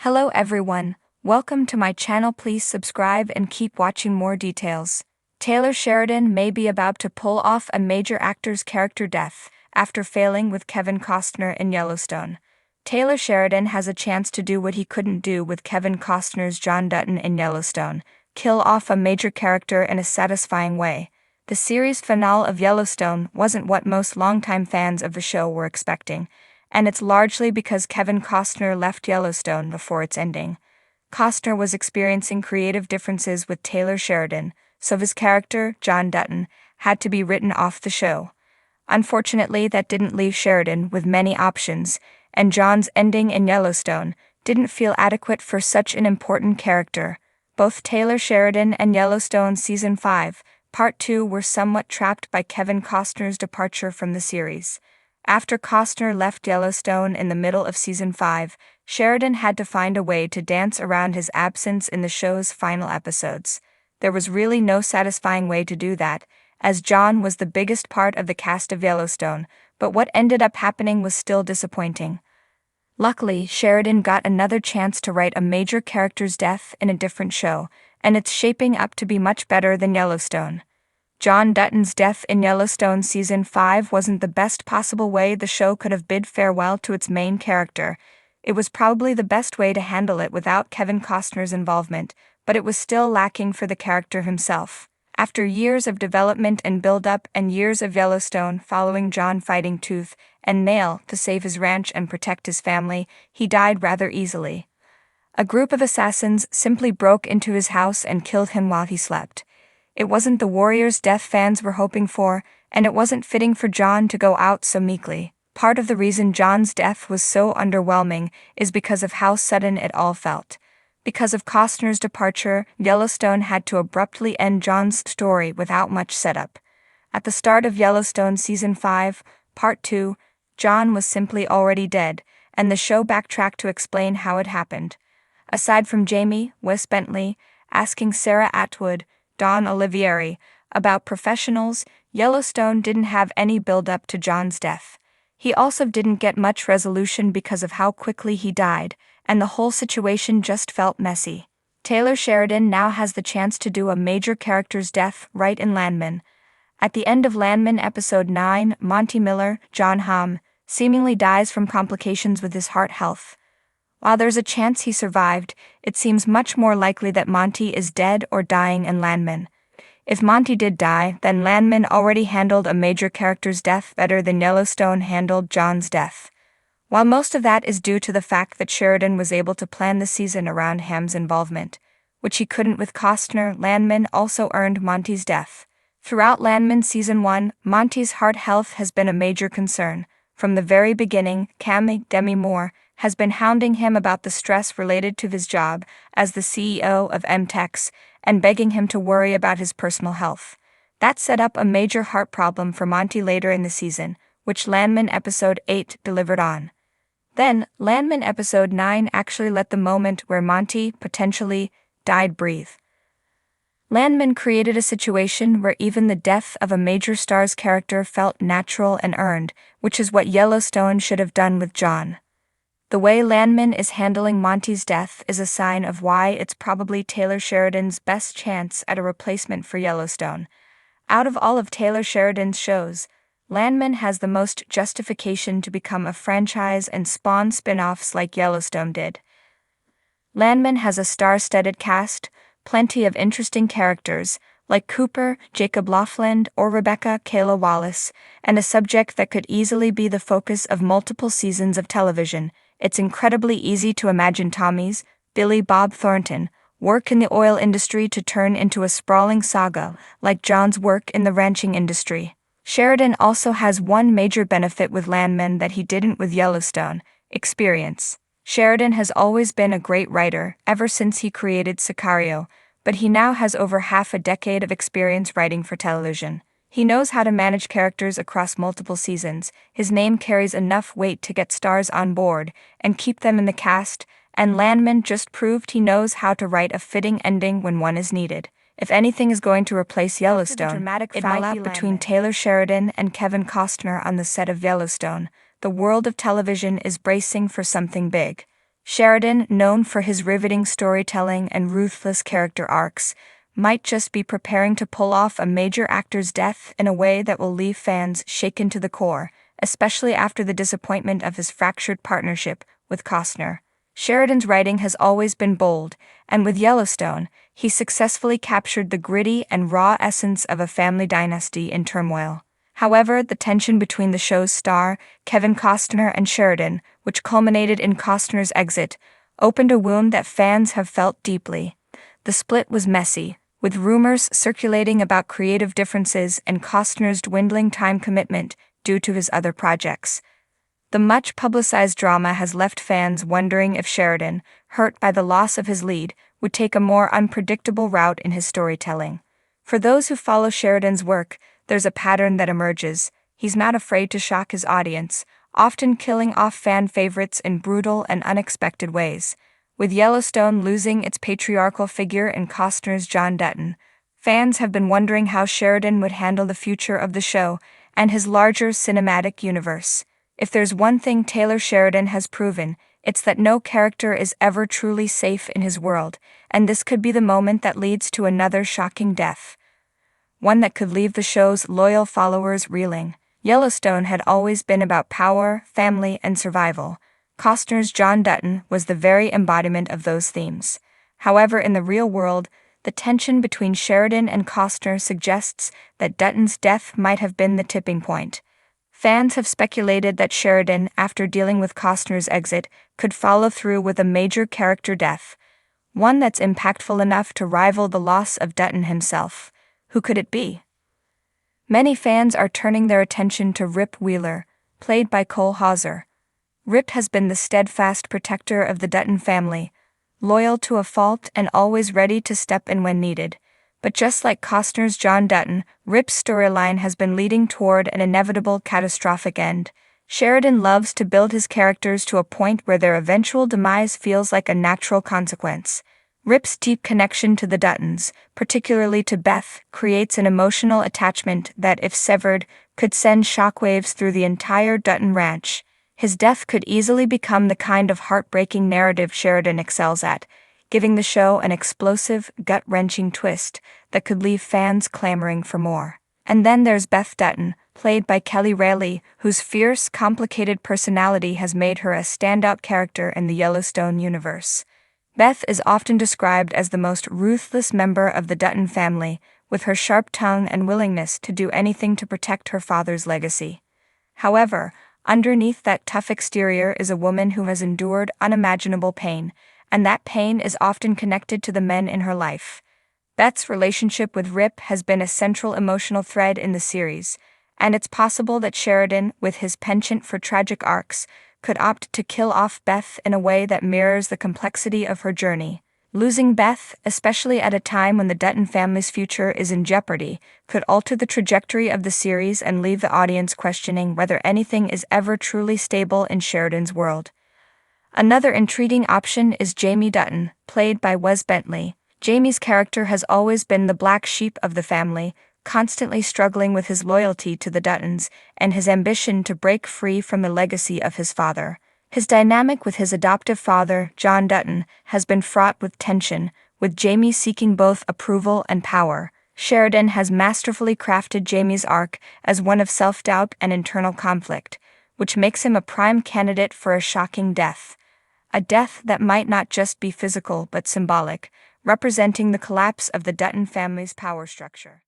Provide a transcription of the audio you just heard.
Hello everyone, welcome to my channel. Please subscribe and keep watching more details. Taylor Sheridan may be about to pull off a major actor's character death after failing with Kevin Costner in Yellowstone. Taylor Sheridan has a chance to do what he couldn't do with Kevin Costner's John Dutton in Yellowstone, kill off a major character in a satisfying way. The series finale of Yellowstone wasn't what most longtime fans of the show were expecting, and it's largely because Kevin Costner left Yellowstone before its ending. Costner was experiencing creative differences with Taylor Sheridan, so his character, John Dutton, had to be written off the show. Unfortunately, that didn't leave Sheridan with many options, and John's ending in Yellowstone didn't feel adequate for such an important character. Both Taylor Sheridan and Yellowstone Season 5, Part 2 were somewhat trapped by Kevin Costner's departure from the series. After Costner left Yellowstone in the middle of Season 5, Sheridan had to find a way to dance around his absence in the show's final episodes. There was really no satisfying way to do that, as John was the biggest part of the cast of Yellowstone, but what ended up happening was still disappointing. Luckily, Sheridan got another chance to write a major character's death in a different show, and it's shaping up to be much better than Yellowstone. John Dutton's death in Yellowstone Season 5 wasn't the best possible way the show could have bid farewell to its main character. It was probably the best way to handle it without Kevin Costner's involvement, but it was still lacking for the character himself. After years of development and build-up and years of Yellowstone following John fighting tooth and nail to save his ranch and protect his family, he died rather easily. A group of assassins simply broke into his house and killed him while he slept. It wasn't the warrior's death fans were hoping for, and it wasn't fitting for John to go out so meekly. Part of the reason John's death was so underwhelming is because of how sudden it all felt. Because of Costner's departure, Yellowstone had to abruptly end John's story without much setup. At the start of Yellowstone Season 5, Part 2, John was simply already dead, and the show backtracked to explain how it happened. Aside from Jamie, Wes Bentley, asking Sarah Atwood, Don Olivieri, about professionals, Yellowstone didn't have any build-up to John's death. He also didn't get much resolution because of how quickly he died, and the whole situation just felt messy. Taylor Sheridan now has the chance to do a major character's death right in Landman. At the end of Landman Episode 9, Monty Miller, John Hamm, seemingly dies from complications with his heart health. While there's a chance he survived, it seems much more likely that Monty is dead or dying in Landman. If Monty did die, then Landman already handled a major character's death better than Yellowstone handled John's death. While most of that is due to the fact that Sheridan was able to plan the season around Hamm's involvement, which he couldn't with Costner, Landman also earned Monty's death. Throughout Landman Season 1, Monty's heart health has been a major concern. From the very beginning, Demi Moore has been hounding him about the stress related to his job as the CEO of MTEX and begging him to worry about his personal health. That set up a major heart problem for Monty later in the season, which Landman Episode 8 delivered on. Then, Landman Episode 9 actually let the moment where Monty, potentially, died breathe. Landman created a situation where even the death of a major star's character felt natural and earned, which is what Yellowstone should have done with John. The way Landman is handling Monty's death is a sign of why it's probably Taylor Sheridan's best chance at a replacement for Yellowstone. Out of all of Taylor Sheridan's shows, Landman has the most justification to become a franchise and spawn spin-offs like Yellowstone did. Landman has a star-studded cast, plenty of interesting characters, like Cooper, Jacob Laughlin, or Rebecca Kayla Wallace, and a subject that could easily be the focus of multiple seasons of television. It's incredibly easy to imagine Tommy's, Billy Bob Thornton, work in the oil industry to turn into a sprawling saga, like John's work in the ranching industry. Sheridan also has one major benefit with Landman that he didn't with Yellowstone: experience. Sheridan has always been a great writer, ever since he created Sicario, but he now has over half a decade of experience writing for television. He knows how to manage characters across multiple seasons. His name carries enough weight to get stars on board and keep them in the cast, and Landman just proved he knows how to write a fitting ending when one is needed. If anything is going to replace Yellowstone, it might be between Taylor Sheridan and Kevin Costner on the set of Yellowstone. The world of television is bracing for something big. Sheridan, known for his riveting storytelling and ruthless character arcs, might just be preparing to pull off a major actor's death in a way that will leave fans shaken to the core, especially after the disappointment of his fractured partnership with Costner. Sheridan's writing has always been bold, and with Yellowstone, he successfully captured the gritty and raw essence of a family dynasty in turmoil. However, the tension between the show's star, Kevin Costner, and Sheridan, which culminated in Costner's exit, opened a wound that fans have felt deeply. The split was messy, with rumors circulating about creative differences and Costner's dwindling time commitment due to his other projects. The much-publicized drama has left fans wondering if Sheridan, hurt by the loss of his lead, would take a more unpredictable route in his storytelling. For those who follow Sheridan's work, there's a pattern that emerges. He's not afraid to shock his audience, often killing off fan favorites in brutal and unexpected ways. With Yellowstone losing its patriarchal figure in Costner's John Dutton, fans have been wondering how Sheridan would handle the future of the show and his larger cinematic universe. If there's one thing Taylor Sheridan has proven, it's that no character is ever truly safe in his world, and this could be the moment that leads to another shocking death. One that could leave the show's loyal followers reeling. Yellowstone had always been about power, family, and survival. Costner's John Dutton was the very embodiment of those themes. However, in the real world, the tension between Sheridan and Costner suggests that Dutton's death might have been the tipping point. Fans have speculated that Sheridan, after dealing with Costner's exit, could follow through with a major character death, one that's impactful enough to rival the loss of Dutton himself. Who could it be? Many fans are turning their attention to Rip Wheeler, played by Cole Hauser. Rip has been the steadfast protector of the Dutton family, loyal to a fault and always ready to step in when needed. But just like Costner's John Dutton, Rip's storyline has been leading toward an inevitable catastrophic end. Sheridan loves to build his characters to a point where their eventual demise feels like a natural consequence. Rip's deep connection to the Duttons, particularly to Beth, creates an emotional attachment that, if severed, could send shockwaves through the entire Dutton ranch. His death could easily become the kind of heartbreaking narrative Sheridan excels at, giving the show an explosive, gut-wrenching twist that could leave fans clamoring for more. And then there's Beth Dutton, played by Kelly Reilly, whose fierce, complicated personality has made her a standout character in the Yellowstone universe. Beth is often described as the most ruthless member of the Dutton family, with her sharp tongue and willingness to do anything to protect her father's legacy. However, underneath that tough exterior is a woman who has endured unimaginable pain, and that pain is often connected to the men in her life. Beth's relationship with Rip has been a central emotional thread in the series, and it's possible that Sheridan, with his penchant for tragic arcs, could opt to kill off Beth in a way that mirrors the complexity of her journey. Losing Beth, especially at a time when the Dutton family's future is in jeopardy, could alter the trajectory of the series and leave the audience questioning whether anything is ever truly stable in Sheridan's world. Another intriguing option is Jamie Dutton, played by Wes Bentley. Jamie's character has always been the black sheep of the family, constantly struggling with his loyalty to the Duttons and his ambition to break free from the legacy of his father. His dynamic with his adoptive father, John Dutton, has been fraught with tension, with Jamie seeking both approval and power. Sheridan has masterfully crafted Jamie's arc as one of self-doubt and internal conflict, which makes him a prime candidate for a shocking death. A death that might not just be physical but symbolic, representing the collapse of the Dutton family's power structure.